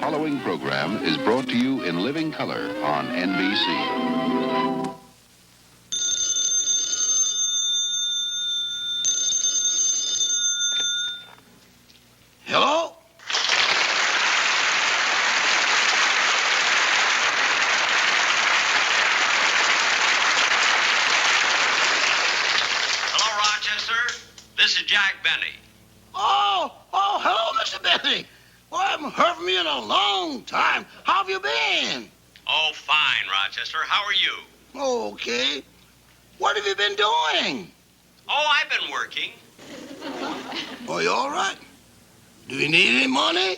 following program is brought to you in living color on NBC. Hello? Hello, Rochester. This is Jack Benny. Oh, hello, Mr. Benny. Well, I haven't heard from you in a long time. How have you been? Oh, fine, Rochester. How are you? Okay. What have you been doing? Oh, I've been working. Oh, you all right? Do you need any money?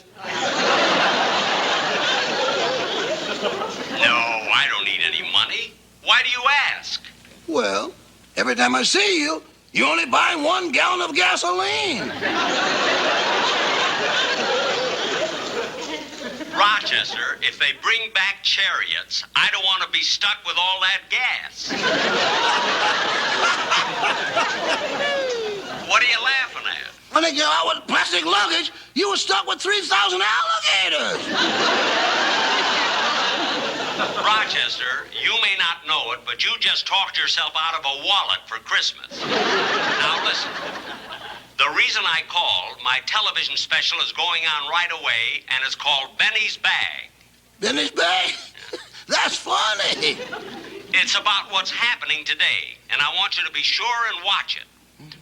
No, I don't need any money. Why do you ask? Well, every time I see you, you only buy 1 gallon of gasoline. Rochester, if they bring back chariots, I don't want to be stuck with all that gas. What are you laughing at? When they get out with plastic luggage, you were stuck with 3,000 alligators. Rochester, you may not know it, but you just talked yourself out of a wallet for Christmas. Now listen. The reason I called, my television special is going on right away, and it's called Benny's Bag. Benny's bag? That's funny. It's about what's happening today, and I want you to be sure and watch it.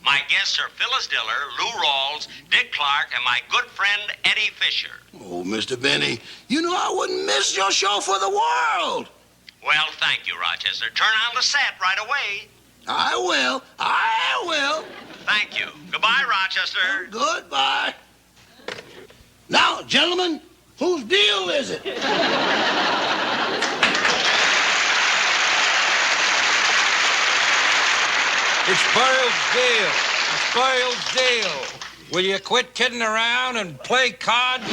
My guests are Phyllis Diller, Lou Rawls, Dick Clark, and my good friend Eddie Fisher. Oh, Mr. Benny, you know I wouldn't miss your show for the world. Well, thank you, Rochester. Turn on the set right away. I will. Thank you. Goodbye, Rochester. Goodbye. Now, gentlemen, whose deal is it? It's Burl's deal. Will you quit kidding around and play cards?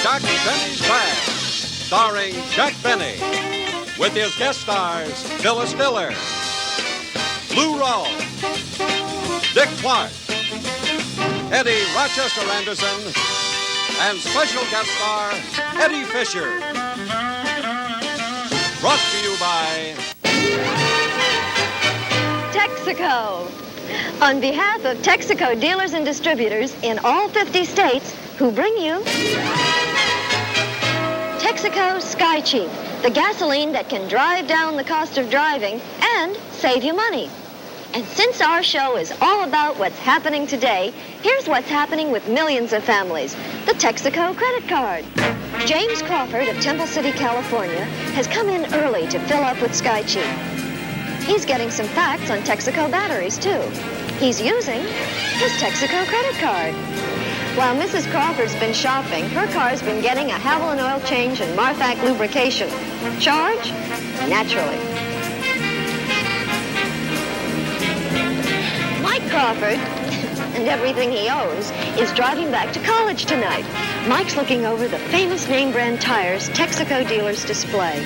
Jack Benny's Bag, starring Jack Benny, with his guest stars Phyllis Diller, Lou Rawls, Dick Clark, Eddie Rochester Anderson, and special guest star Eddie Fisher. Brought to you by Texaco. On behalf of Texaco dealers and distributors in all 50 states who bring you Texaco Sky Cheap, the gasoline that can drive down the cost of driving and save you money. And since our show is all about what's happening today, here's what's happening with millions of families. The Texaco credit card. James Crawford of Temple City, California, has come in early to fill up with Sky Cheap. He's getting some facts on Texaco batteries, too. He's using his Texaco credit card. While Mrs. Crawford's been shopping, her car's been getting a Haviland oil change and Marthac lubrication. Charge? Naturally. Mike Crawford, and everything he owes, is driving back to college tonight. Mike's looking over the famous name brand tires Texaco dealers display.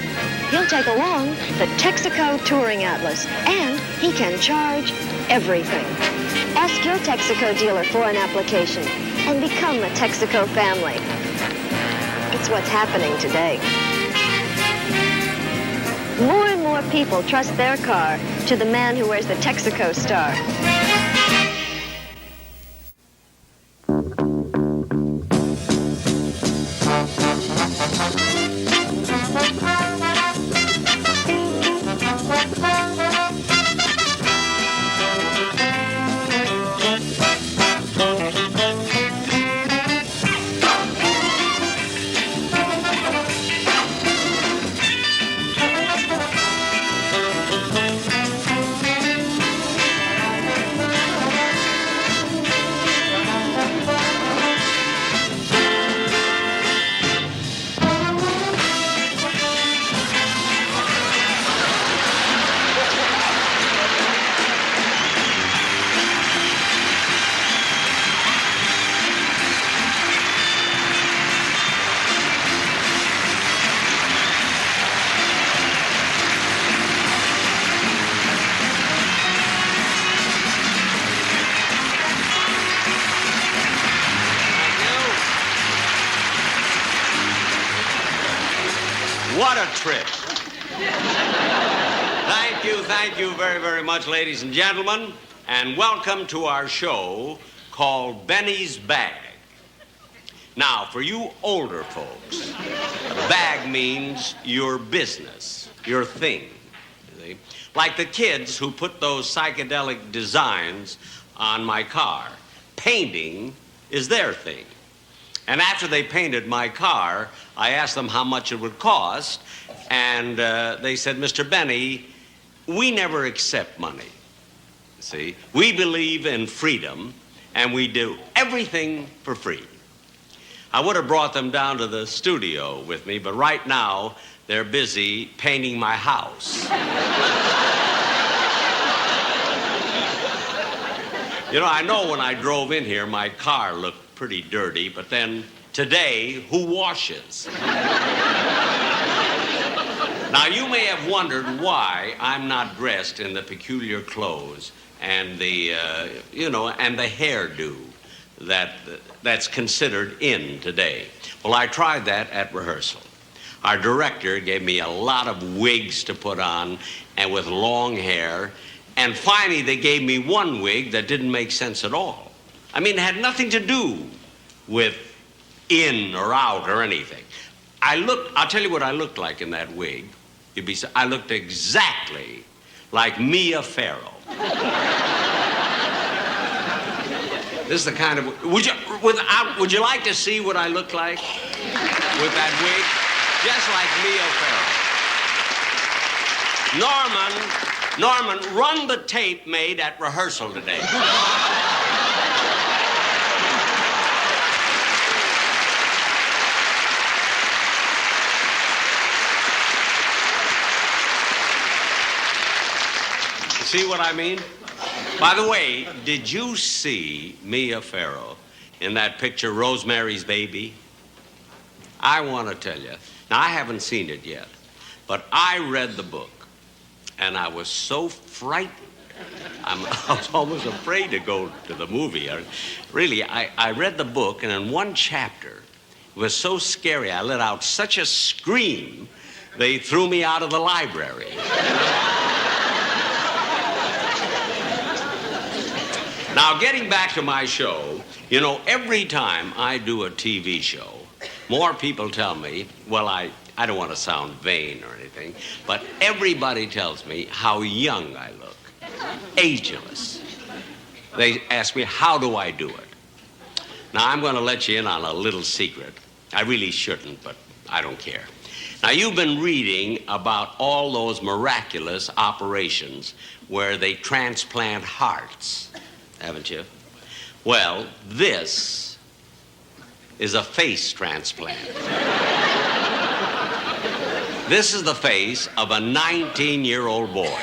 He'll take along the Texaco Touring Atlas, and he can charge everything. Ask your Texaco dealer for an application and become a Texaco family. It's what's happening today. More and more people trust their car to the man who wears the Texaco star. trip. Thank you very, very much, ladies and gentlemen, and welcome to our show called Benny's Bag. Now, for you older folks, bag means your business, your thing. You see? Like the kids who put those psychedelic designs on my car. Painting is their thing. And after they painted my car, I asked them how much it would cost, and they said, Mr. Benny, we never accept money. See, we believe in freedom, and we do everything for free. I would have brought them down to the studio with me, but right now, they're busy painting my house. You know, I know when I drove in here, my car looked pretty dirty, but then today, who washes? Now, you may have wondered why I'm not dressed in the peculiar clothes and the, and the hairdo that's considered in today. Well, I tried that at rehearsal. Our director gave me a lot of wigs to put on and with long hair, and finally they gave me one wig that didn't make sense at all. I mean, it had nothing to do with in or out or anything. I'll tell you what I looked like in that wig. I looked exactly like Mia Farrow. This is the kind of, would you like to see what I look like with that wig? Just like Mia Farrow. Norman, run the tape made at rehearsal today. See what I mean? By the way, did you see Mia Farrow in that picture, Rosemary's Baby? I want to tell you. Now, I haven't seen it yet, but I read the book, and I was so frightened. I was almost afraid to go to the movie. Really, I read the book, and in one chapter, it was so scary. I let out such a scream, they threw me out of the library. Now, getting back to my show, you know, every time I do a TV show, more people tell me, well, I don't want to sound vain or anything, but everybody tells me how young I look, ageless. They ask me, how do I do it? Now, I'm going to let you in on a little secret. I really shouldn't, but I don't care. Now, you've been reading about all those miraculous operations where they transplant hearts, haven't you? Well, this is a face transplant. This is the face of a 19-year-old boy.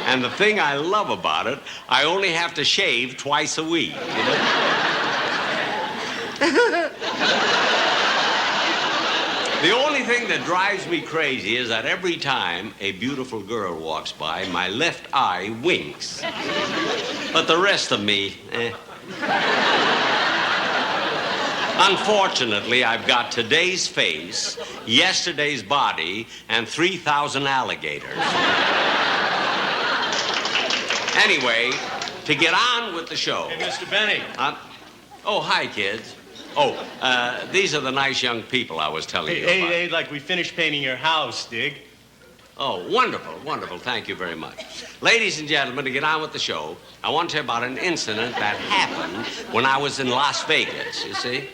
And the thing I love about it, I only have to shave twice a week, you know? The only thing that drives me crazy is that every time a beautiful girl walks by, my left eye winks. But the rest of me, Unfortunately, I've got today's face, yesterday's body, and 3,000 alligators. Anyway, to get on with the show. Hey, Mr. Benny. Oh, hi, kids. Oh, these are the nice young people I was telling you about. Hey, like we finished painting your house, Dig. Oh, wonderful, wonderful. Thank you very much. Ladies and gentlemen, to get on with the show, I want to tell you about an incident that happened when I was in Las Vegas, you see.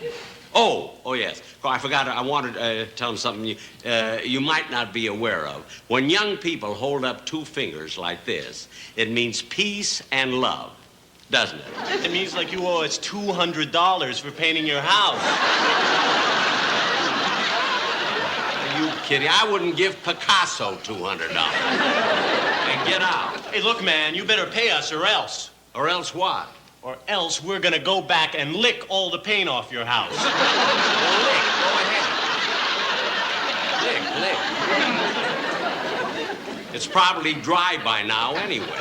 Oh, yes. I forgot. I wanted to tell them something you might not be aware of. When young people hold up two fingers like this, it means peace and love, doesn't it? It means like you owe us $200 for painting your house. Are you kidding? I wouldn't give Picasso $200. And get out. Hey, look, man, you better pay us or else. Or else what? Or else we're gonna go back and lick all the paint off your house. Well, lick. Go ahead. Lick. It's probably dry by now anyway. Now,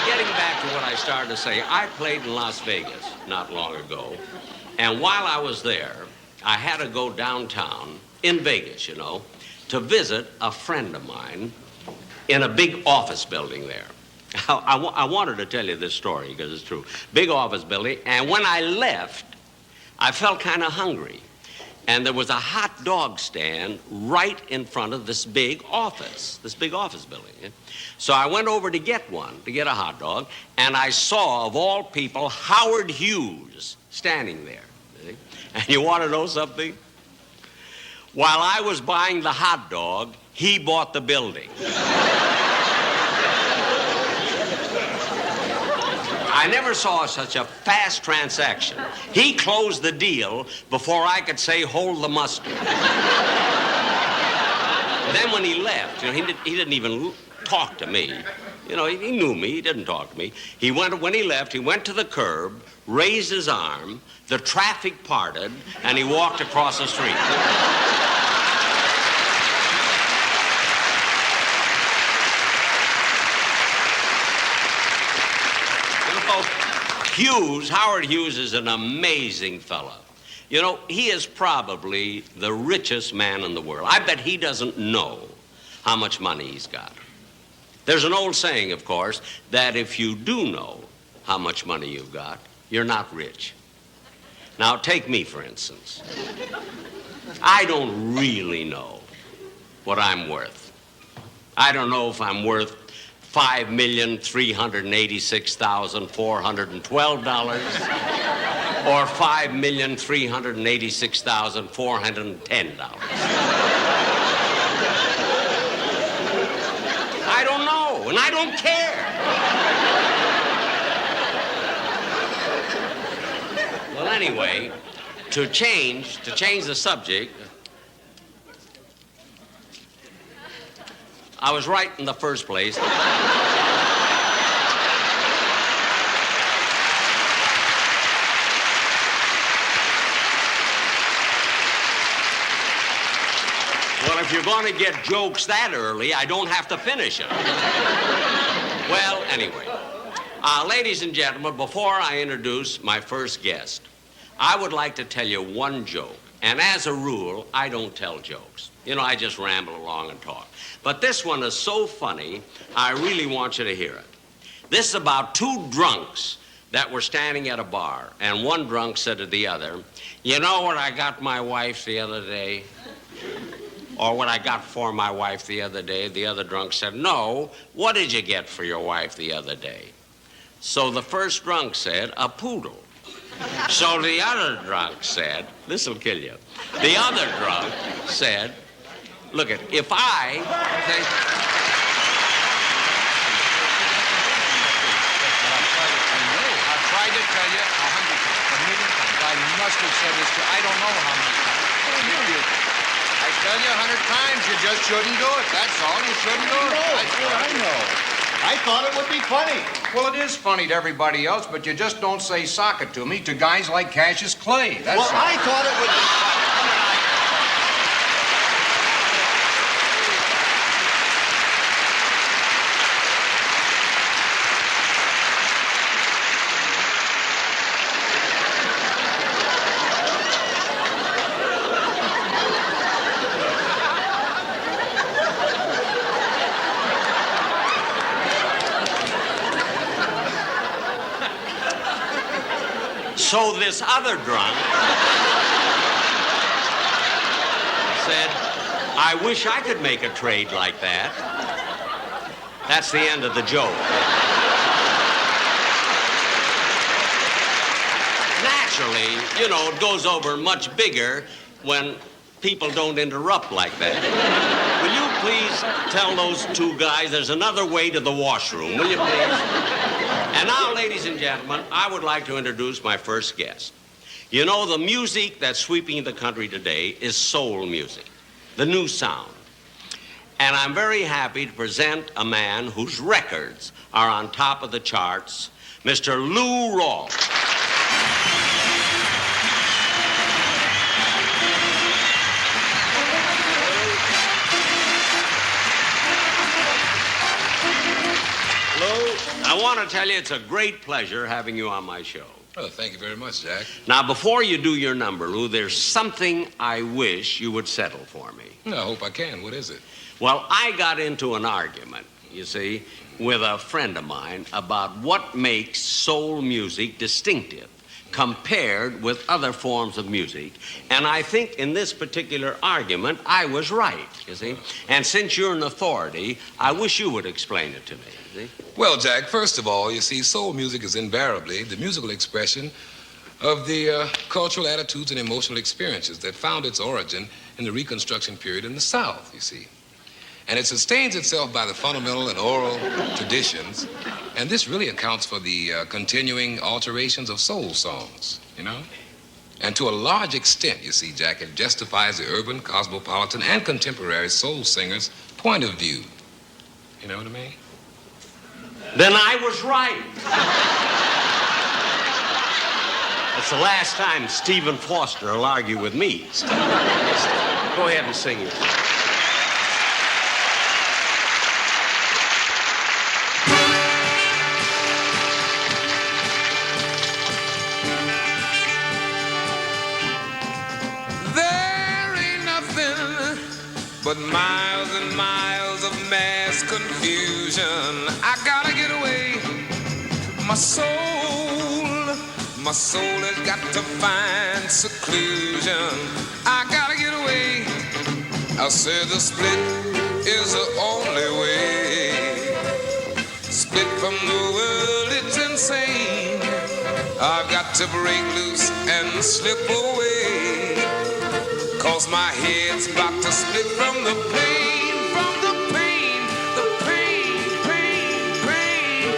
getting back to what I started to say, I played in Las Vegas not long ago. And while I was there, I had to go downtown in Vegas, you know, to visit a friend of mine in a big office building there. I wanted to tell you this story because it's true. Big office building, and when I left, I felt kind of hungry. And there was a hot dog stand right in front of this big office building. Yeah? So I went over to get a hot dog, and I saw, of all people, Howard Hughes standing there. See? And you want to know something? While I was buying the hot dog, he bought the building. I never saw such a fast transaction. He closed the deal before I could say, hold the mustard. Then when he left, you know, he didn't even talk to me. You know, he knew me. He didn't talk to me. When he left, he went to the curb, raised his arm, the traffic parted, and he walked across the street. Howard Hughes is an amazing fellow. You know, he is probably the richest man in the world. I bet he doesn't know how much money he's got. There's an old saying, of course, that if you do know how much money you've got, you're not rich. Now, take me, for instance. I don't really know what I'm worth. I don't know if I'm worth $5,386,412 or $5,386,410. I don't know, and I don't care. Well, anyway, to change the subject, I was right in the first place. Well, if you're going to get jokes that early, I don't have to finish them. Well, anyway, ladies and gentlemen, before I introduce my first guest, I would like to tell you one joke. And as a rule, I don't tell jokes. You know, I just ramble along and talk. But this one is so funny, I really want you to hear it. This is about two drunks that were standing at a bar, and one drunk said to the other, you know what I got my wife the other day? Or what I got for my wife the other day? The other drunk said, no, what did you get for your wife the other day? So the first drunk said, a poodle. So the other drunk said, this'll kill you. The other drunk said, look it, if I say, I've tried to tell you 100 times, a million times. I must have said this to you. I don't know how many times. I tell you 100 times, you just shouldn't do it. That's all. You shouldn't do it. I know. I thought it would be funny. Well, it is funny to everybody else, but you just don't say sock it to me to guys like Cassius Clay. That's Well, all. I thought it would be funny. So this other drunk said, I wish I could make a trade like that. That's the end of the joke. Naturally, you know, it goes over much bigger when people don't interrupt like that. Will you please tell those two guys there's another way to the washroom, will you please? And now, ladies and gentlemen, I would like to introduce my first guest. You know, the music that's sweeping the country today is soul music, the new sound. And I'm very happy to present a man whose records are on top of the charts, Mr. Lou Rawls. Lou, I want to tell you it's a great pleasure having you on my show. Well, thank you very much, Jack. Now, before you do your number, Lou, there's something I wish you would settle for me. I hope I can. What is it? Well, I got into an argument, you see, with a friend of mine about what makes soul music distinctive compared with other forms of music. And I think in this particular argument, I was right, you see. And since you're an authority, I wish you would explain it to me, you see. Well, Jack, first of all, you see, soul music is invariably the musical expression of the cultural attitudes and emotional experiences that found its origin in the Reconstruction period in the South, you see. And it sustains itself by the fundamental and oral traditions, and this really accounts for the continuing alterations of soul songs, you know? And to a large extent, you see, Jack, it justifies the urban, cosmopolitan, and contemporary soul singers' point of view. You know what I mean? Then I was right. It's the last time Stephen Foster will argue with me. Go ahead and sing it. But miles and miles of mass confusion. I gotta get away. My soul has got to find seclusion. I gotta get away. I said the split is the only way. Split from the world, it's insane. I've got to break loose and slip away. 'Cause my head's about to split from the pain, from the pain, the pain, pain.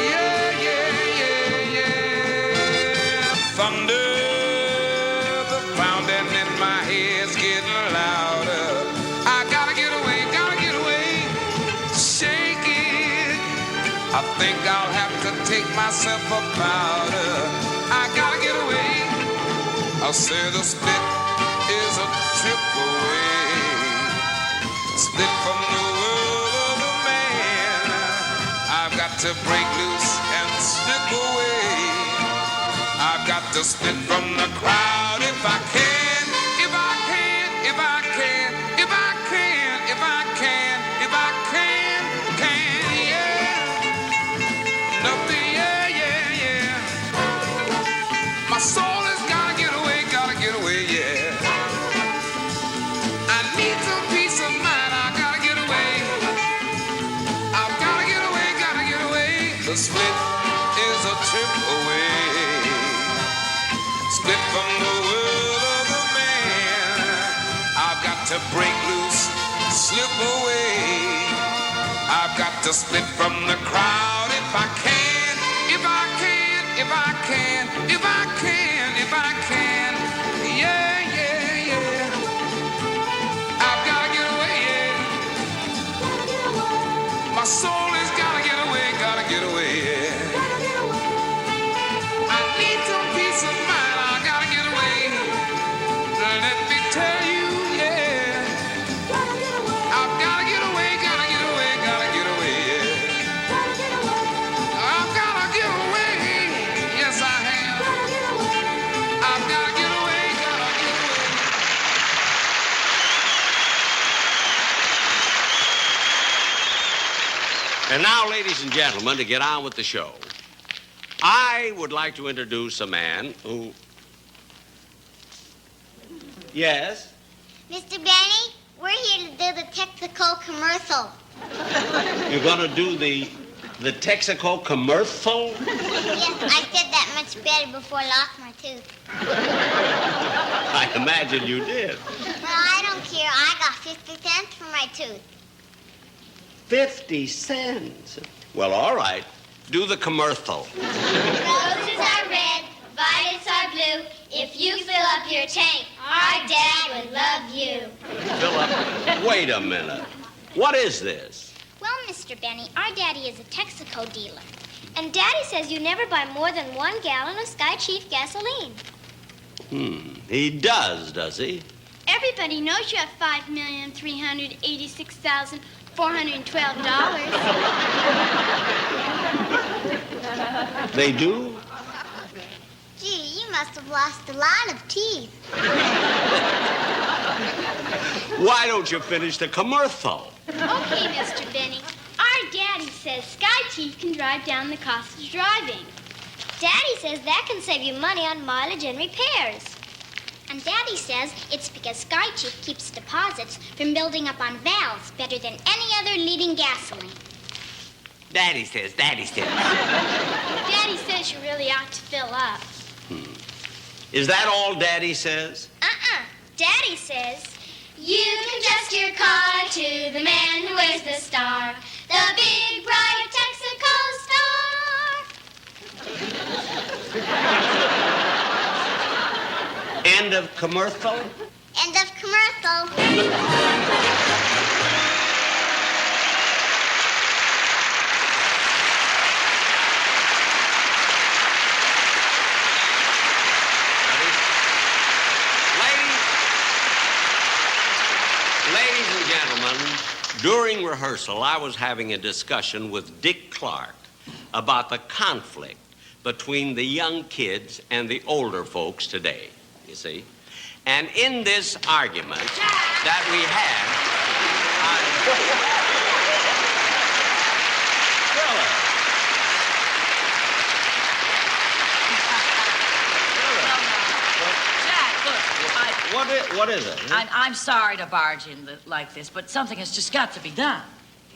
Yeah, yeah, yeah, yeah. Thunder, the pounding in my head's getting louder. I gotta get away, shake it. I think I'll have to take myself a powder. I gotta get away. I said the split is a trip away. Split from the world of the man. I've got to break loose and slip away. I've got to split from the crowd if I can, if I can, if I can, if I can, if I can, if I can, yeah. Nothing, yeah. My soul has gotta get away, yeah. The split is a trip away. Split from the world of the man. I've got to break loose, slip away. I've got to split from the crowd if I can, if I can, if I can, if I can, if I can. Yeah. I've got to get away, yeah. My soul has got to get away, yeah. I need some peace of mind, I gotta get away. Let me tell you, yeah. I've gotta get away, yeah. I've gotta get away, yes I have. I've gotta get away, And now, ladies and gentlemen, to get on with the show, I would like to introduce a man who... Yes? Mr. Benny, we're here to do the Texaco commercial. You're going to do the Texaco commercial? Yes, I said that much better before I lost my tooth. I imagine you did. Well, I don't care. I got 50 cents for my tooth. 50 cents? Well, all right. Do the commercial. Roses are red, violets are blue. If you fill up your tank, our dad would love you. Fill up? Wait a minute. What is this? Well, Mr. Benny, our daddy is a Texaco dealer. And Daddy says you never buy more than 1 gallon of Sky Chief gasoline. He does he? Everybody knows you have $5,386,412. They do? must have lost a lot of teeth. Why don't you finish the commercial? Okay, Mr. Benny. Our daddy says Sky Chief can drive down the cost of driving. Daddy says that can save you money on mileage and repairs. And Daddy says it's because Sky Chief keeps deposits from building up on valves better than any other leading gasoline. Daddy says. Daddy says you really ought to fill up. Is that all Daddy says? Daddy says, you can trust your car to the man who wears the star, the big bright Texaco star. End of commercial? End of commercial. Ladies and gentlemen, during rehearsal, I was having a discussion with Dick Clark about the conflict between the young kids and the older folks today, you see. And in this argument that we had, What is it? I'm sorry to barge in like this, but something has just got to be done.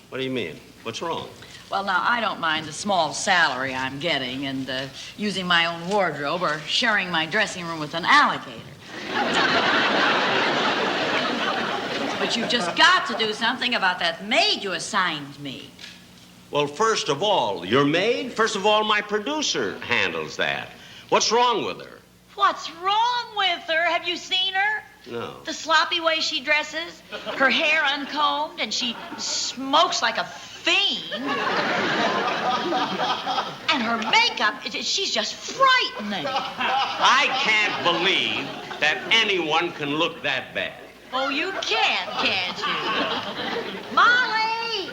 What do you mean? What's wrong? Well, now, I don't mind the small salary I'm getting and using my own wardrobe or sharing my dressing room with an alligator. But you've just got to do something about that maid you assigned me. Well, first of all, your maid? First of all, my producer handles that. What's wrong with her? What's wrong with her? Have you seen her? No. The sloppy way she dresses, her hair uncombed, and she smokes like a fiend. And her makeup, she's just frightening. I can't believe that anyone can look that bad. Oh, you can't you? Molly!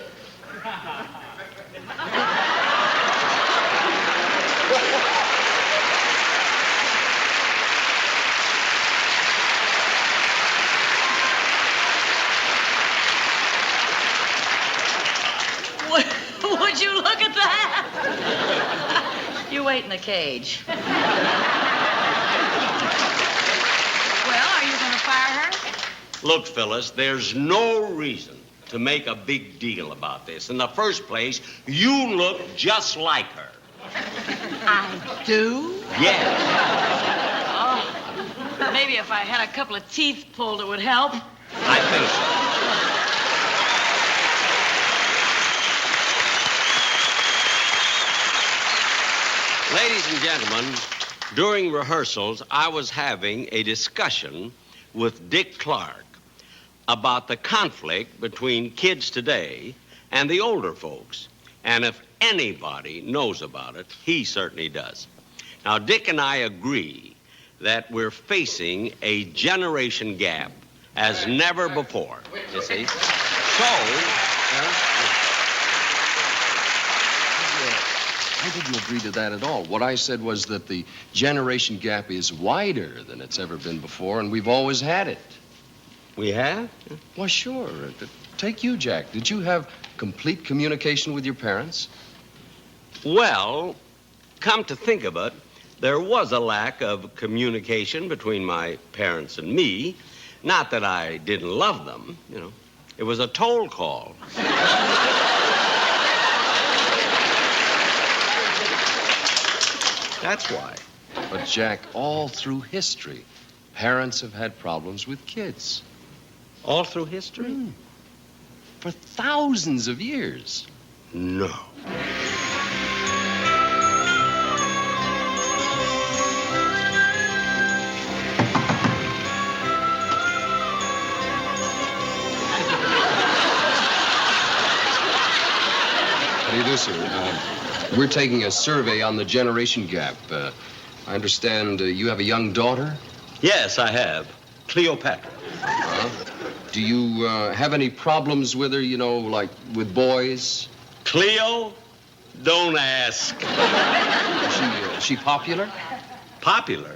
Would you look at that? You wait in the cage. Well, are you going to fire her? Look, Phyllis, there's no reason to make a big deal about this. In the first place, you look just like her. I do? Yes. Oh, maybe if I had a couple of teeth pulled, it would help. I think so. Ladies and gentlemen, during rehearsals, I was having a discussion with Dick Clark about the conflict between kids today and the older folks. And if anybody knows about it, he certainly does. Now, Dick and I agree that we're facing a generation gap as never before, you see. I didn't agree to that at all. What I said was that the generation gap is wider than it's ever been before, and we've always had it. We have? Well, sure. Take you, Jack. Did you have complete communication with your parents? Well, come to think of it, there was a lack of communication between my parents and me. Not that I didn't love them, you know. It was a toll call. That's why. But, Jack, all through history, parents have had problems with kids. All through history? For thousands of years. No. How do you do, sir? We're taking a survey on the generation gap. I understand you have a young daughter? Yes, I have. Cleopatra. Do you have any problems with her, you know, like with boys? Cleo? Don't ask. Is she popular? Popular?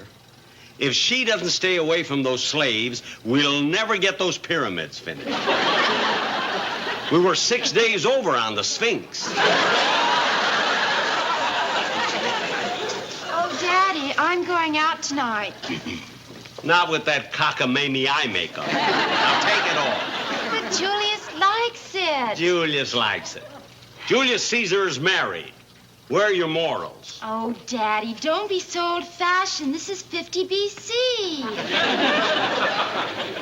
If she doesn't stay away from those slaves, we'll never get those pyramids finished. We were 6 days over on the Sphinx. Oh, Daddy, I'm going out tonight. Not with that cockamamie eye makeup. Now take it off. But Julius likes it. Julius likes it. Julius Caesar's married. Where are your morals? Oh, Daddy, don't be so old-fashioned. This is 50 B.C.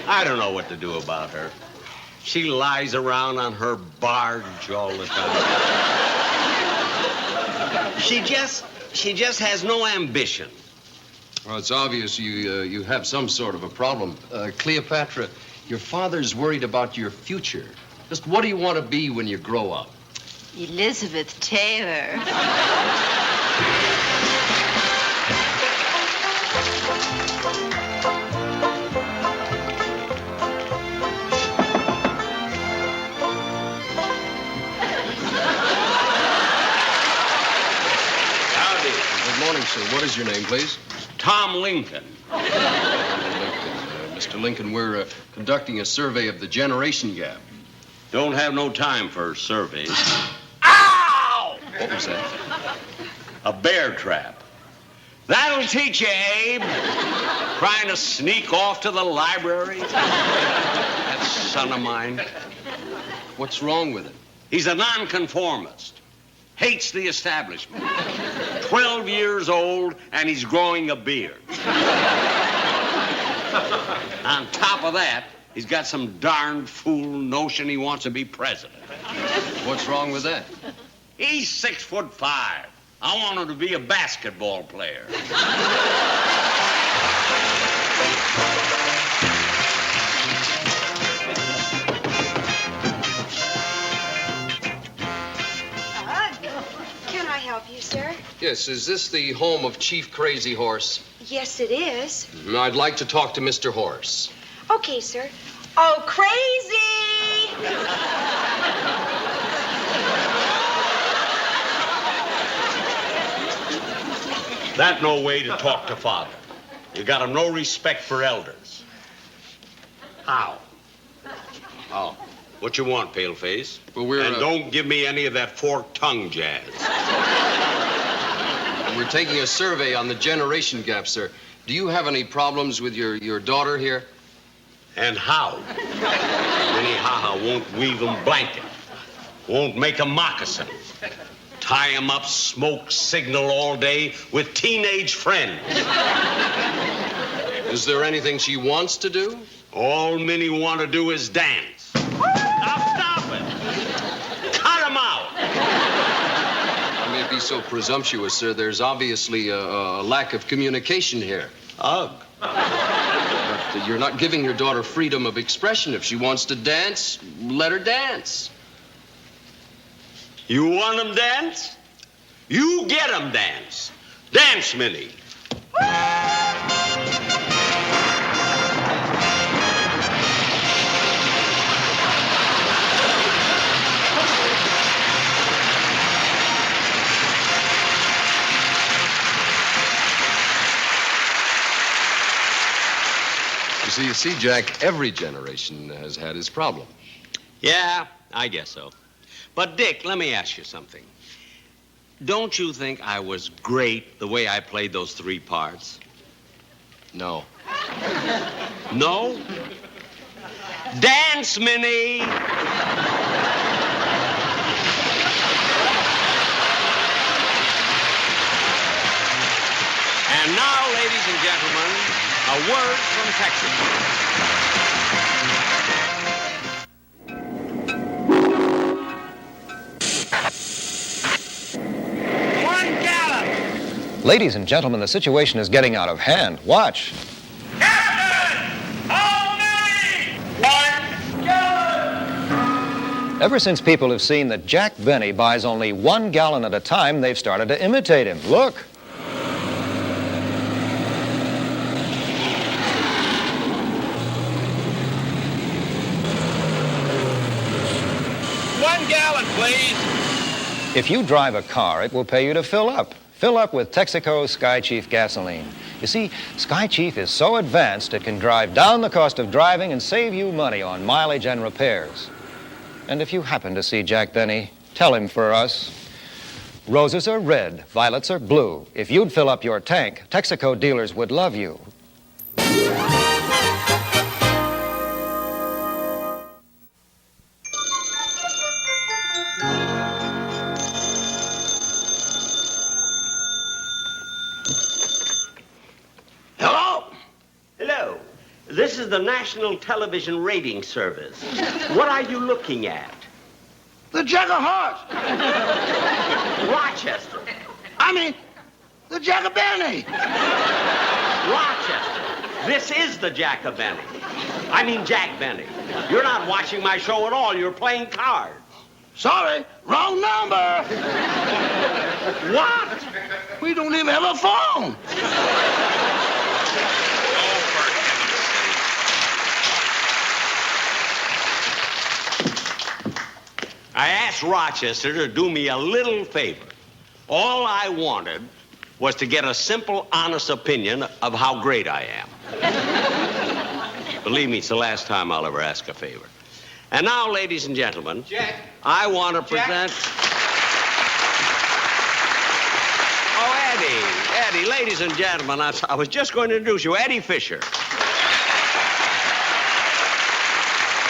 I don't know what to do about her. She lies around on her barge all the time. She just has no ambition. Well, it's obvious you have some sort of a problem. Cleopatra, your father's worried about your future. Just what do you want to be when you grow up? Elizabeth Taylor. Howdy. Good morning, sir. What is your name, please? Tom Lincoln. Mr. Lincoln, we're conducting a survey of the generation gap. Don't have no time for surveys. What was that? A bear trap. That'll teach you, Abe. Trying to sneak off to the library. That son of mine. What's wrong with it? He's a nonconformist. Hates the establishment. 12 years old, and he's growing a beard. On top of that, he's got some darn fool notion he wants to be president. What's wrong with that? He's 6'5". I want him to be a basketball player. Can I help you, sir? Yes, is this the home of Chief Crazy Horse? Yes, it is. I'd like to talk to Mr. Horse. Okay, sir. Oh, crazy! That no way to talk to father. You got him no respect for elders. How? Oh, what you want, paleface? Well, we're... And don't give me any of that forked tongue jazz. We're taking a survey on the generation gap, sir. Do you have any problems with your daughter here? And how? Minnie Haha won't weave 'em blanket. Won't make 'em moccasin. Tie 'em up, smoke signal all day with teenage friends. Is there anything she wants to do? All Minnie want to do is dance. Now stop it. Cut 'em out. I may be so presumptuous, sir. There's obviously a lack of communication here. Ugh. But you're not giving your daughter freedom of expression. If she wants to dance, let her dance. You want 'em dance? You get 'em dance. Dance, Minnie. You see, Jack, every generation has had its problem. Yeah, I guess so. But, Dick, let me ask you something. Don't you think I was great the way I played those three parts? No. No? Dance, Minnie! And now, ladies and gentlemen, a word from Texas. Ladies and gentlemen, the situation is getting out of hand. Watch. Ever since people have seen that Jack Benny buys only 1 gallon at a time, they've started to imitate him. Look. One gallon, please. If you drive a car, it will pay you to fill up. Fill up with Texaco Sky Chief gasoline. You see, Sky Chief is so advanced it can drive down the cost of driving and save you money on mileage and repairs. And if you happen to see Jack Benny, tell him for us. Roses are red, violets are blue. If you'd fill up your tank, Texaco dealers would love you. Hello. This is the National Television Rating Service. What are you looking at? The Jack of Hearts. Rochester. I mean, the Jack of Benny. Rochester. This is the Jack of Benny. I mean Jack Benny. You're not watching my show at all. You're playing cards. Sorry, wrong number. What? We don't even have a phone. I asked Rochester to do me a little favor. All I wanted was to get a simple, honest opinion of how great I am. Believe me, it's the last time I'll ever ask a favor. And now, ladies and gentlemen, Jack. I want to present... Oh, Eddie, ladies and gentlemen, I was just going to introduce you, Eddie Fisher.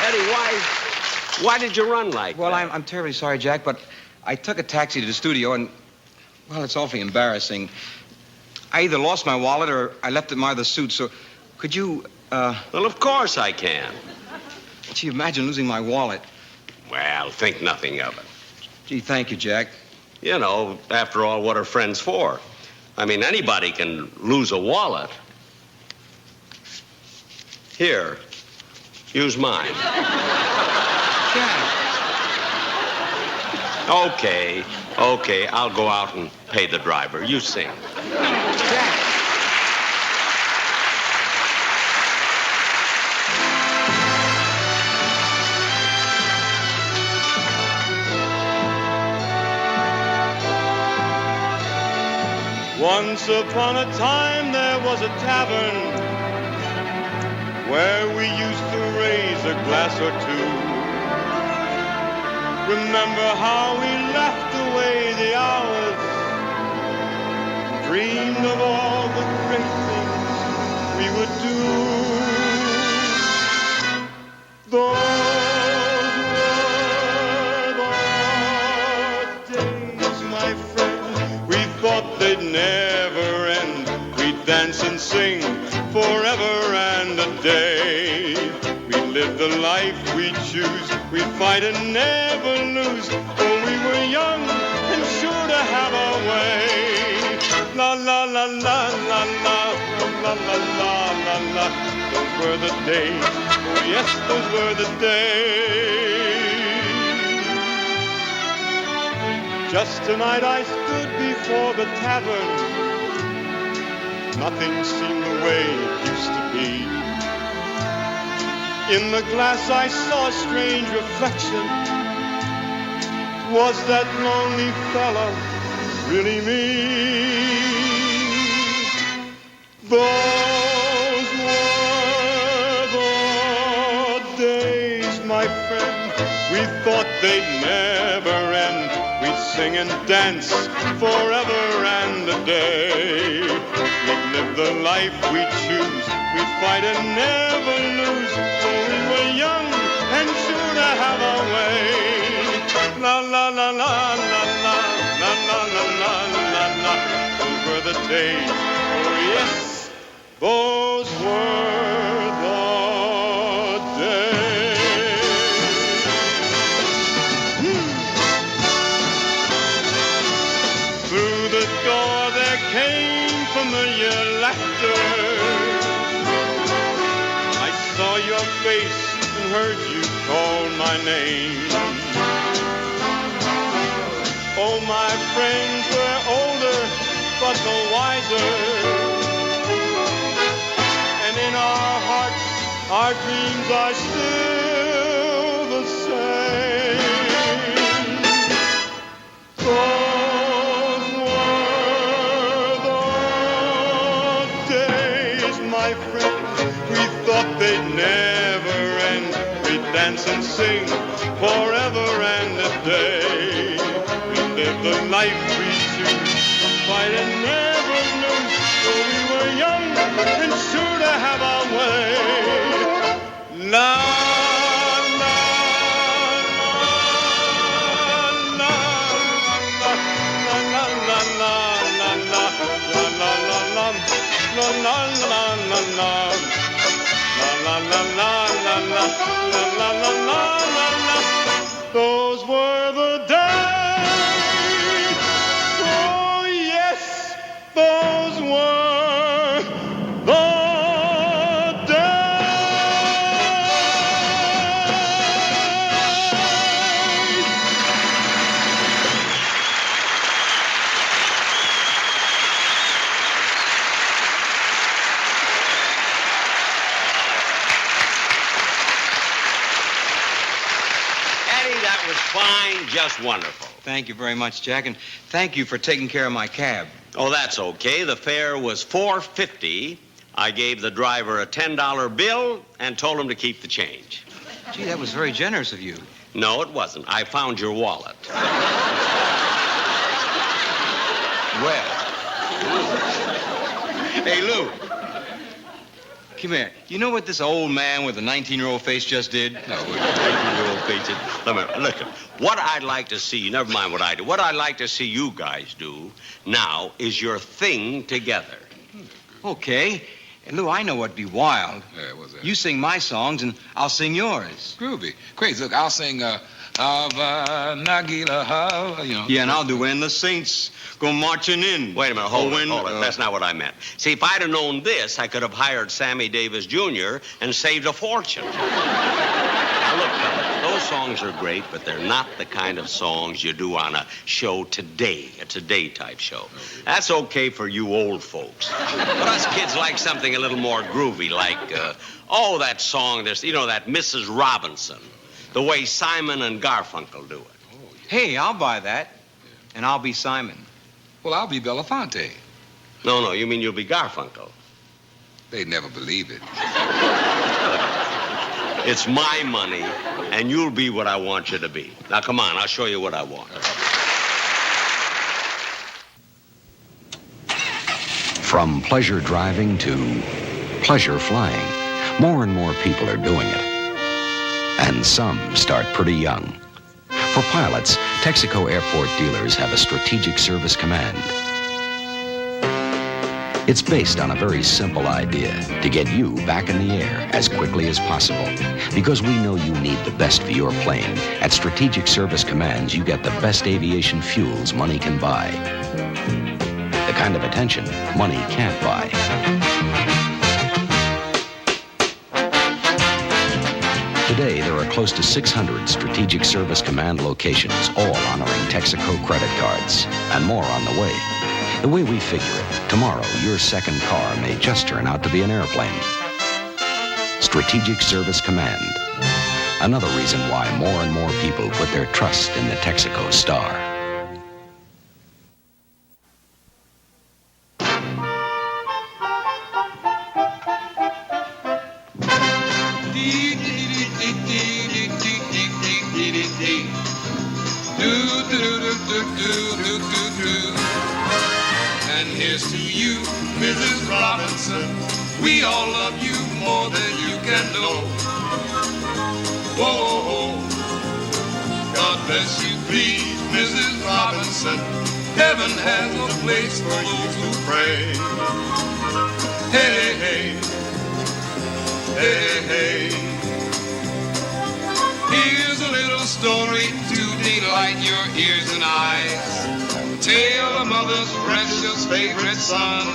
Eddie, why did you run like Well, that? I'm terribly sorry, Jack, but I took a taxi to the studio and, well, it's awfully embarrassing. I either lost my wallet or I left it in my other suit, so could you, Well, of course I can. Gee, imagine losing my wallet. Well, think nothing of it. Gee, thank you, Jack. You know, after all, what are friends for? I mean, anybody can lose a wallet. Here, use mine. Okay, I'll go out and pay the driver. You sing. Once upon a time there was a tavern where we used to raise a glass or two. Remember how we laughed away the hours, dreamed of all the great things we would do. Those were the days, my friend. We thought they'd never end. We'd dance and sing forever and a day. We'd live the life we choose. We'd fight and never lose. For we were young and sure to have our way. La la la la la la la la la la la. Those were the days. Oh yes, those were the days. Just tonight I stood before the tavern. Nothing seemed the way it used to be. In the glass I saw a strange reflection. Was that lonely fellow really me? Those were the days, my friend. We thought they'd never end. We'd sing and dance forever and a day. We'd live the life we choose. We'd fight and never lose. For we were young and sure to have our way. La la la la la la la la la la la la. Those were the days. Oh yes, those were the days. Through the door there came familiar laughter. I saw your face and heard you call my name. Oh, my friends were older, but no wiser. And in our hearts, our dreams are still the same. Those were dance and sing forever and a day. We live the life we choose, fight and never lose. Though we were young and sure to have our way. La la la la la la la la la la la la la la la la la. La la la la la la la la la la la. Those were the days. Oh yes, those were the Fine, just wonderful. Thank you very much, Jack, and thank you for taking care of my cab. Oh, that's okay. The fare was $4.50. I gave the driver a $10 bill and told him to keep the change. Gee, that was very generous of you. No, it wasn't. I found your wallet. Well. Hey, Lou. Come here. You know what this old man with a 19-year-old face just did? No, 19-year-old face. Listen, what I'd like to see, never mind what I do, what I'd like to see you guys do now is your thing together. Okay. And Lou, I know what'd be wild. Yeah, what's that? You sing my songs, and I'll sing yours. Groovy. Crazy. Look, I'll sing, Hava Nagila Hava, you know. Yeah, and I'll do When the Saints Go Marching In. Wait a minute, hold it. That's not what I meant. See, if I'd have known this, I could have hired Sammy Davis Jr. and saved a fortune. Now, look, fellas, those songs are great, but they're not the kind of songs you do on a show today, a Today-type show. That's okay for you old folks. But us kids like something a little more groovy, like, that song, that Mrs. Robinson. The way Simon and Garfunkel do it. Oh, yeah. Hey, I'll buy that. And I'll be Simon. Well, I'll be Belafonte. No, you mean you'll be Garfunkel. They'd never believe it. It's my money, and you'll be what I want you to be. Now, come on, I'll show you what I want. From pleasure driving to pleasure flying, more and more people are doing it. And some start pretty young. For pilots, Texaco Airport dealers have a strategic service command. It's based on a very simple idea, to get you back in the air as quickly as possible. Because we know you need the best for your plane, at Strategic Service Commands, you get the best aviation fuels money can buy. The kind of attention money can't buy. Today, there are close to 600 Strategic Service Command locations, all honoring Texaco credit cards, and more on the way. The way we figure it, tomorrow, your second car may just turn out to be an airplane. Strategic Service Command. Another reason why more and more people put their trust in the Texaco Star. And here's to you, Mrs. Robinson. We all love you more than you can know. Whoa, God bless you, please, Mrs. Robinson. Heaven has a place for those who pray. Hey, hey, hey, hey. Here's a little story to delight your ears and eyes. A tale of a mother's precious favorite son.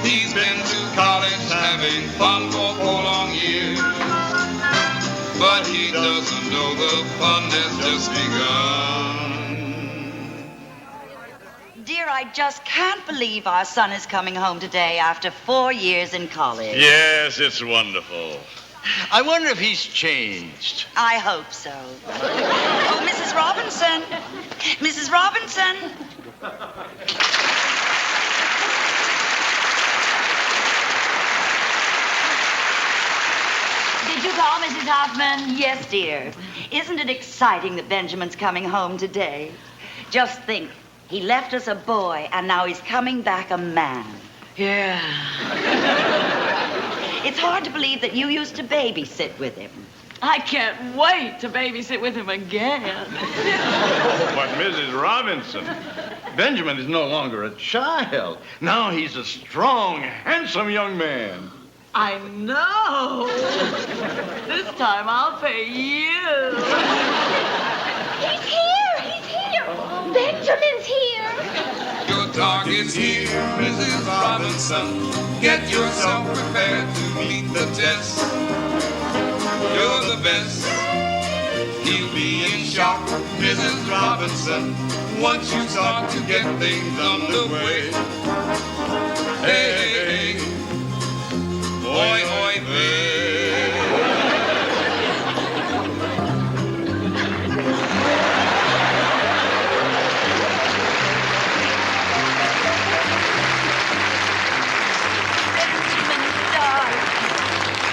He's been to college having fun for 4 long years. But he doesn't know the fun has just begun. Dear, I just can't believe our son is coming home today after 4 years in college. Yes, it's wonderful. I wonder if he's changed. I hope so. Oh, Mrs. Robinson. Mrs. Robinson. Did you call, Mrs. Hoffman? Yes, dear. Isn't it exciting that Benjamin's coming home today? Just think, he left us a boy, and now he's coming back a man. Yeah. It's hard to believe that you used to babysit with him. I can't wait to babysit with him again. Oh, but Mrs. Robinson, Benjamin is no longer a child. Now he's a strong, handsome young man. I know. This time I'll pay you. He's here! He's here! Benjamin's here! Your dog is here, Mrs. Robinson. Get yourself prepared to meet the test. You're the best. He'll be in shock, Mrs. Robinson, once you start to get things underway. Hey, hey, hey. Oi, oi, babe.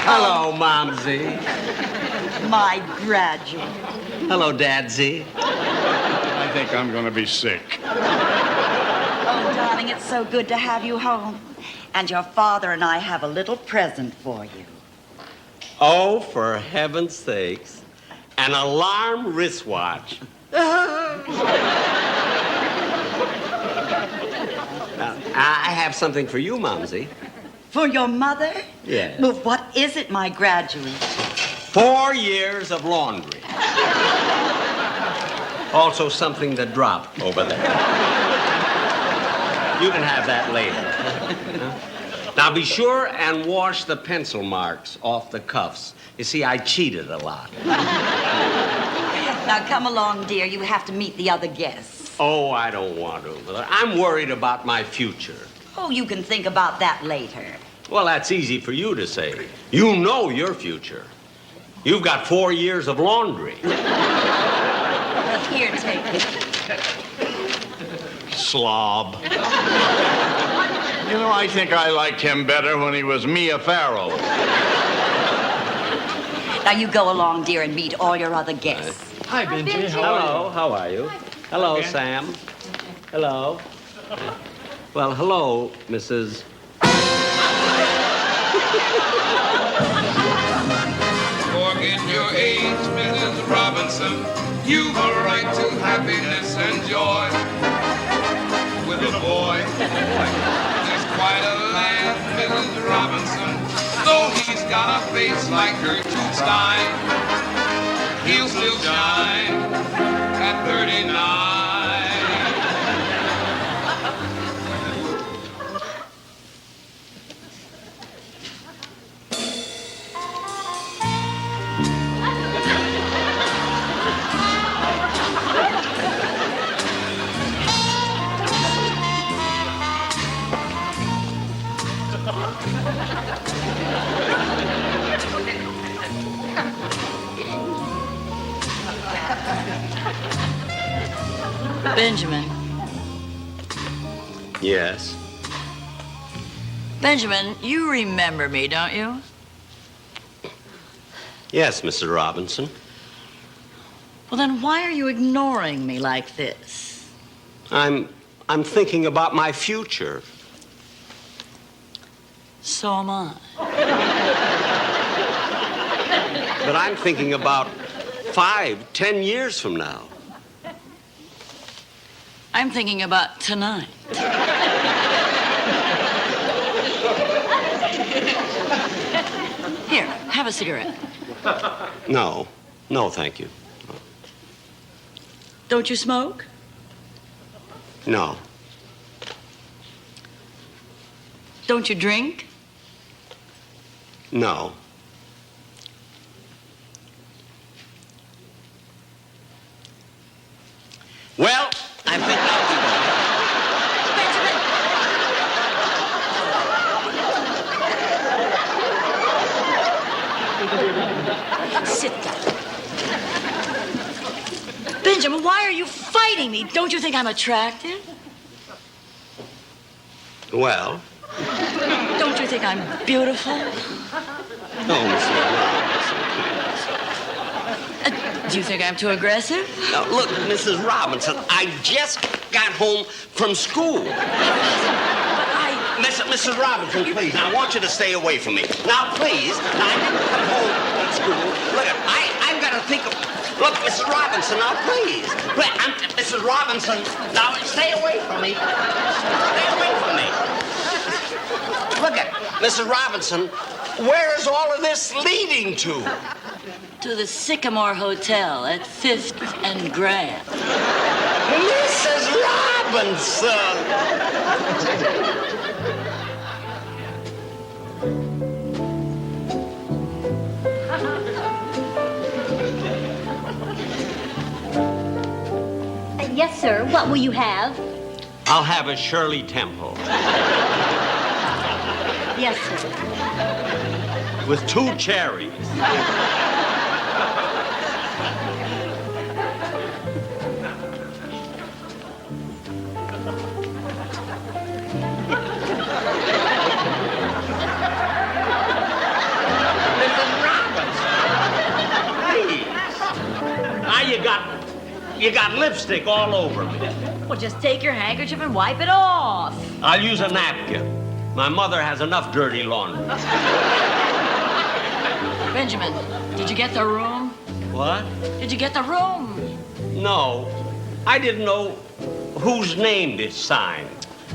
Hello, Momsy. My graduate. Hello, Dadsy. I think I'm going to be sick. Oh, darling, it's so good to have you home. And your father and I have a little present for you. Oh, for heaven's sakes. An alarm wristwatch. I have something for you, Momsy. For your mother? Yes. Well, what is it, my graduate? 4 years of laundry. Also something that dropped over there. You can have that later. Now be sure and wash the pencil marks off the cuffs. You see, I cheated a lot. Now come along, dear. You have to meet the other guests. Oh, I don't want to. I'm worried about my future. Oh, you can think about that later. Well, that's easy for you to say. You know your future. You've got 4 years of laundry. Here, take it. Slob. You know, I think I liked him better when he was Mia Farrow. Now you go along, dear, and meet all your other guests. Hi, Benji. Hello, how are you? Hello, Okay. Sam. Hello. Well, hello, Mrs. Forget your age, Mrs. Robinson. You've a right to happiness and joy. With a boy, there's quite a lad, Mrs. Robinson. Though he's got a face like Gertrude Stein, he'll still shine at 39. Benjamin. Yes. Benjamin, you remember me, don't you? Yes, Mrs. Robinson. Well, then why are you ignoring me like this? I'm thinking about my future. So am I. But I'm thinking about 5, 10 years from now. I'm thinking about tonight. Here, have a cigarette. No. No, thank you. Don't you smoke? No. Don't you drink? No. Well, I think I'll be Benjamin! Sit down. Benjamin, why are you fighting me? Don't you think I'm attractive? Well, Don't you think I'm beautiful? no, Mrs. Robinson. Do you think I'm too aggressive? Now, look, Mrs. Robinson, I just got home from school. Mrs. Robinson, please, now, I want you to stay away from me. Now, please, now, I didn't come home from school. Look, I've got to think of... Look, Mrs. Robinson, now, please. Mrs. Robinson, now, stay away from me. Stay away from me. Look at Mrs. Robinson, where is all of this leading to? To the Sycamore Hotel at 5th and Grand. Mrs. Robinson! Yes, sir. What will you have? I'll have a Shirley Temple. Yes, sir. With 2 cherries. You got lipstick all over me. Well, just take your handkerchief and wipe it off. I'll use a napkin. My mother has enough dirty laundry. Benjamin, did you get the room? What? Did you get the room? No. I didn't know whose name this sign.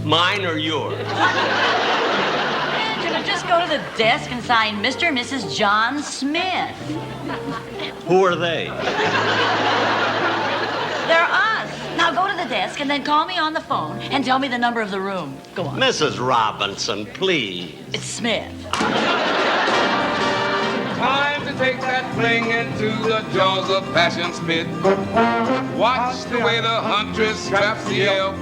Mine or yours? Benjamin, just go to the desk and sign Mr. and Mrs. John Smith. Who are they? They're us. Now go to the desk and then call me on the phone and tell me the number of the room. Go on. Mrs. Robinson, please. It's Smith. Time to take that fling into the jaws of passion's pit. Watch the way the huntress traps the elk.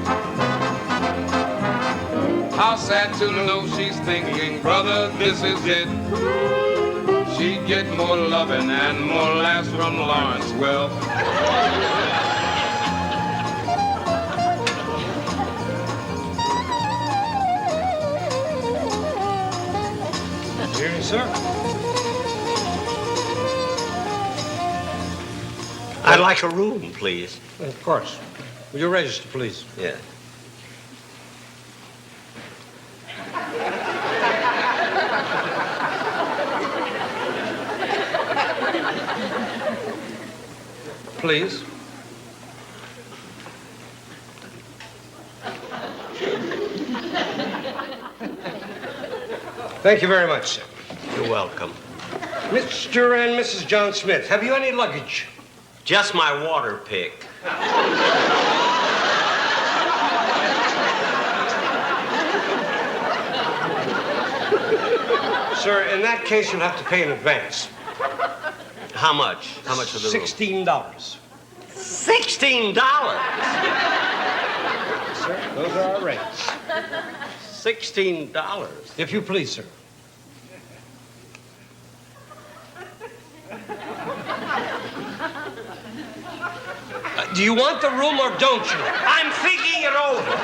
How sad to know she's thinking, brother, this is it. She'd get more loving and more laughs from Lawrence Welk. Here, sir. I'd like a room, please. Of course. Will you register, please? Yeah. Please. Thank you very much, sir. You're welcome. Mr. and Mrs. John Smith, have you any luggage? Just my water pick. Sir, in that case, you'll have to pay in advance. How much? How much for the room? $16. $16? Sir, those are our rates. $16? If you please, sir. Do you want the room or don't you? I'm thinking it over.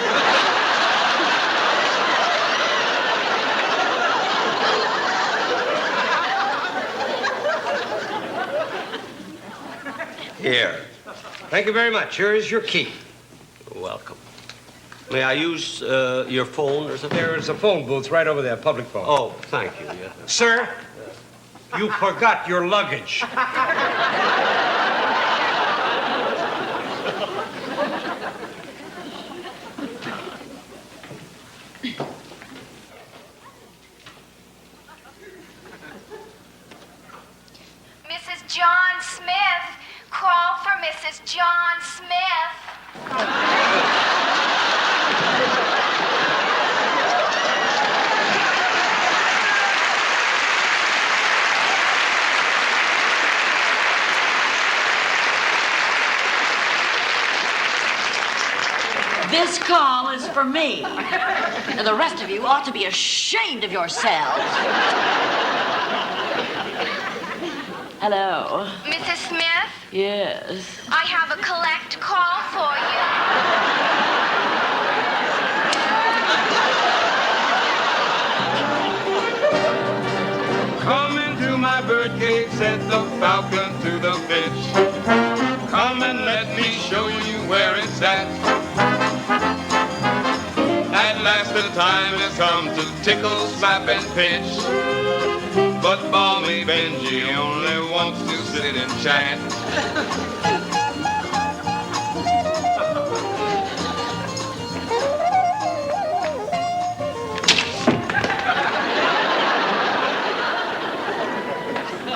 Here. Thank you very much. Here is your key. You're welcome. May I use your phone or something? There is a phone booth right over there, public phone. Oh, thank you. Yeah. Sir, you forgot your luggage. Mrs. John Smith. Call for Mrs. John Smith. This call is for me. And the rest of you ought to be ashamed of yourselves. Hello. Mrs. Smith, Yes. I have a collect call for Come into my birdcage, said the falcon to the fish. show you where it's at. At last the time has come to tickle, slap, and pinch. But Balmy Benji only wants to sit and chat.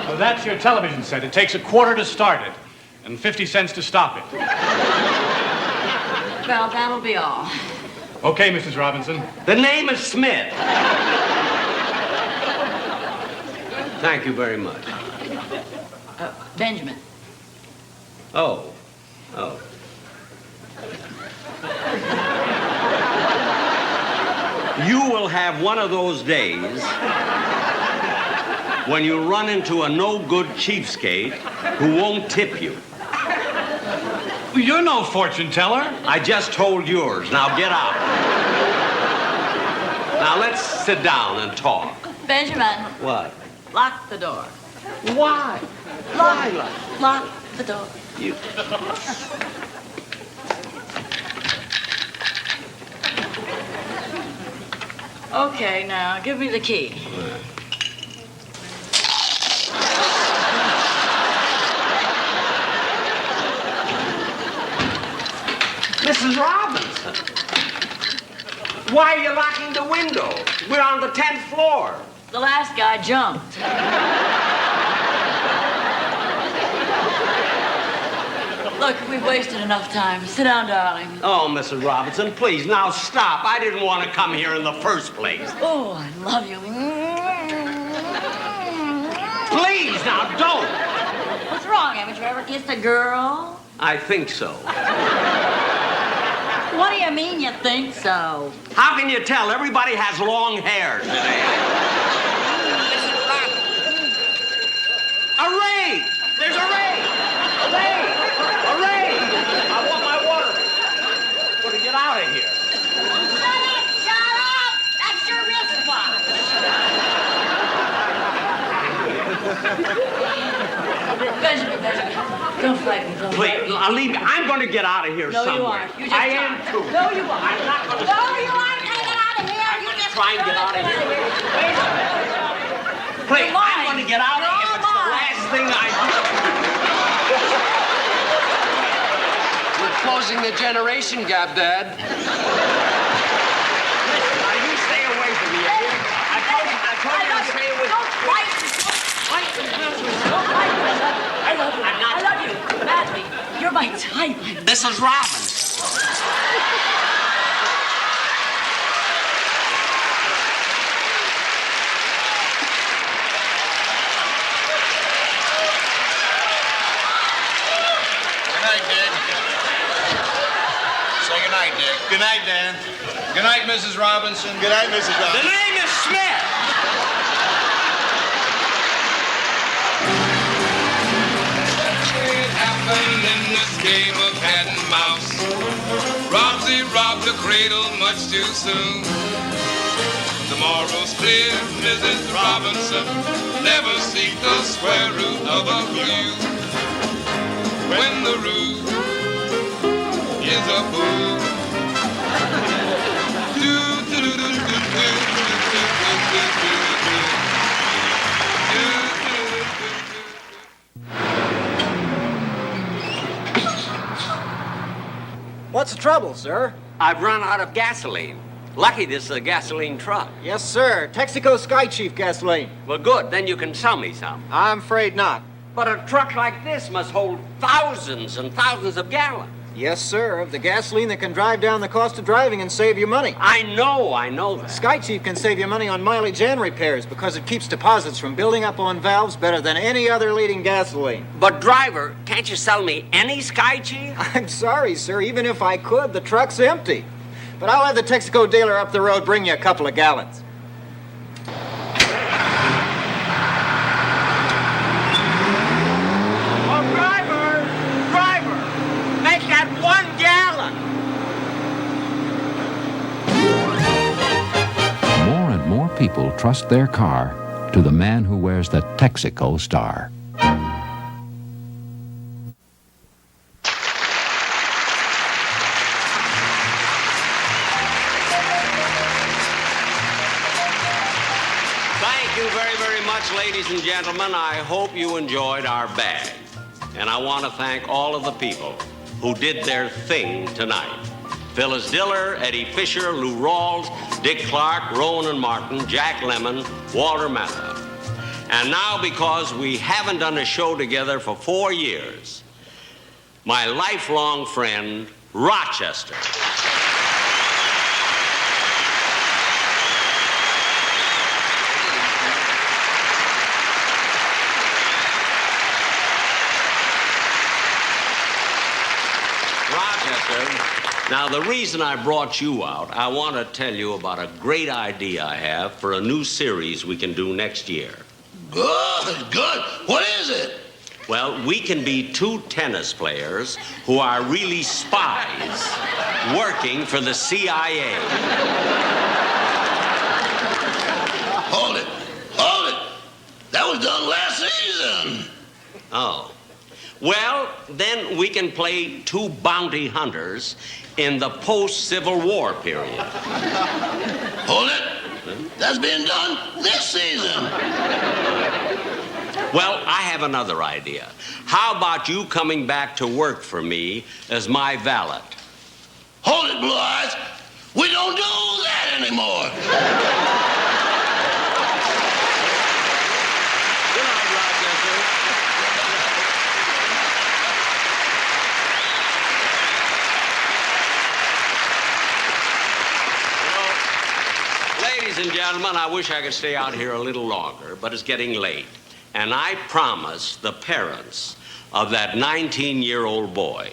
Well, that's your television set. It takes a quarter to start it and 50 cents to stop it. Well, that'll be all. Okay, Mrs. Robinson. The name is Smith. Thank you very much. Benjamin. Oh. You will have one of those days when you run into a no-good cheapskate who won't tip you. You're no fortune teller. I just told yours. Now get out. Now let's sit down and talk. Benjamin, What? lock the door. Why? Lock the door. You. Okay, now give me the key. Mrs. Robinson, why are you locking the window? We're on the 10th floor. The last guy jumped. Look, we've wasted enough time. Sit down, darling. Oh, Mrs. Robinson, please, now stop. I didn't want to come here in the first place. Oh, I love you. Please, now don't. What's wrong? Haven't you ever kissed a girl? I think so. What do you mean you think so? How can you tell? Everybody has long hair today. Mrs. Robinson. A ray! There's a ray! A ray! A ray! I want my water. Gotta get out of here. Shut up! That's your wristwatch. Benjamin, don't fight me. Don't Please, fight me. I'll leave me. I'm going to get out of here No, somewhere. you aren't. You just I am tried. too. No, you aren't. I'm not going to. No, you aren't going to get out of here. You just Try and get out of here. Wait a minute. Please, I'm going to get out of here if it's the last thing I do. We're closing the generation gap, Dad. Now, you stay away from me. I told you to stay away. Don't fight. Don't fight. I love you. I love you. Madly. You're my type. Mrs. Robbins. Good night, Dick. Say good night, Dick. Good night, Dan. Good night, Mrs. Robinson. Good night, Mrs. The Robinson. name is Smith. It happened in this game of cat and mouse. Robsy robbed the cradle much too soon. Tomorrow's clear, Mrs. Robinson. Never seek the square root of a view. When the root is a boo. What's the trouble, sir? I've run out of gasoline. Lucky this is a gasoline truck. Yes, sir. Texaco Sky Chief gasoline. Well, good. Then you can sell me some. I'm afraid not. But a truck like this must hold thousands and thousands of gallons. Yes, sir. Of the gasoline that can drive down the cost of driving and save you money. I know that. Sky Chief can save you money on mileage and repairs because it keeps deposits from building up on valves better than any other leading gasoline. But driver, can't you sell me any Sky Chief? I'm sorry, sir. Even if I could, the truck's empty. But I'll have the Texaco dealer up the road bring you a couple of gallons. Oh, driver! Make that 1 gallon! More and more people trust their car to the man who wears the Texaco star. ladies and gentlemen, I hope you enjoyed our bag. And I want to thank all of the people who did their thing tonight. Phyllis Diller, Eddie Fisher, Lou Rawls, Dick Clark, Rowan and Martin, Jack Lemmon, Walter Matthau. And now, because we haven't done a show together for 4 years, my lifelong friend, Rochester. Rochester, now the reason I brought you out, I want to tell you about a great idea I have for a new series we can do next year. Good, good. What is it? Well, we can be 2 tennis players who are really spies working for the CIA. Hold it. Hold it. That was done last season. Oh. Well, then we can play 2 bounty hunters in the post-Civil War period. Hold it. That's being done this season. Well, I have another idea. How about you coming back to work for me as my valet? Hold it, Blue Eyes. We don't do that anymore. Good night, Rochester. Ladies and gentlemen, I wish I could stay out here a little longer, but it's getting late. And I promised the parents of that 19-year-old boy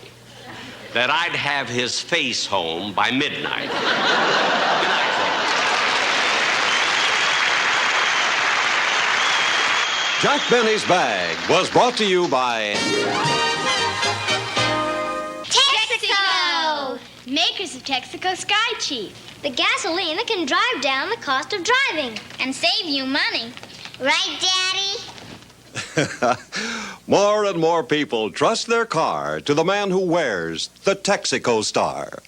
that I'd have his face home by midnight. Good night, folks. Jack Benny's Bag was brought to you by Texaco! Makers of Texaco Sky Chief. The gasoline that can drive down the cost of driving and save you money. Right, Daddy? More and more people trust their car to the man who wears the Texaco star.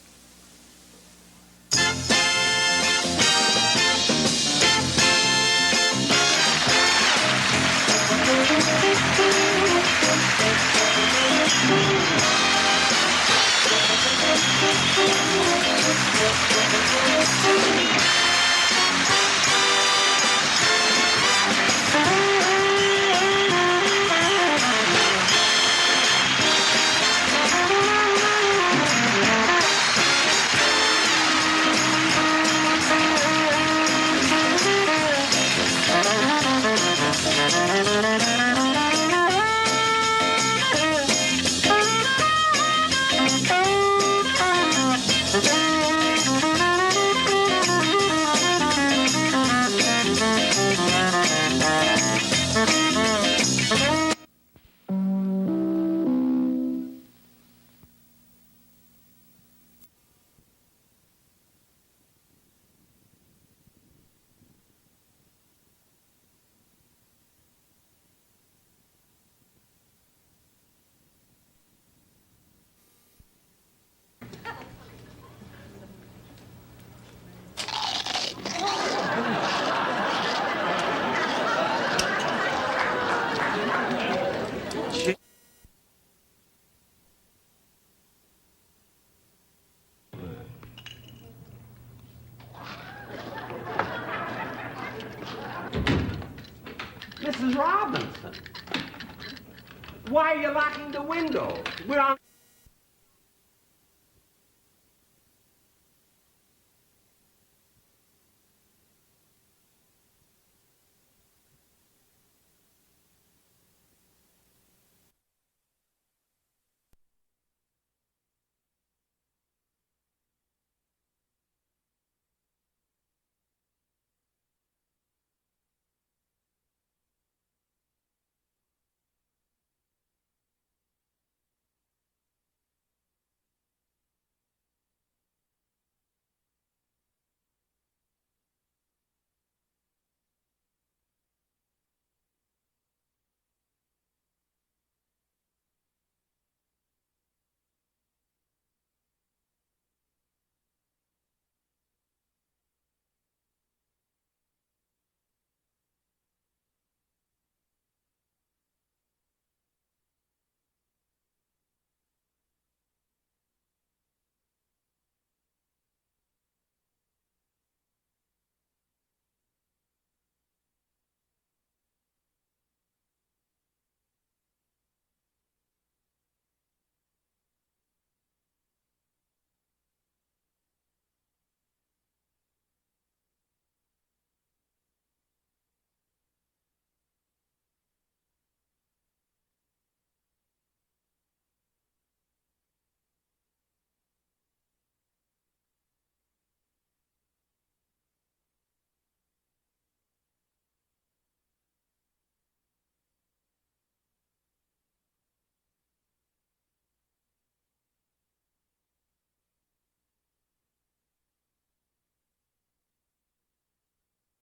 Mrs. Robinson, why are you locking the window? We're on...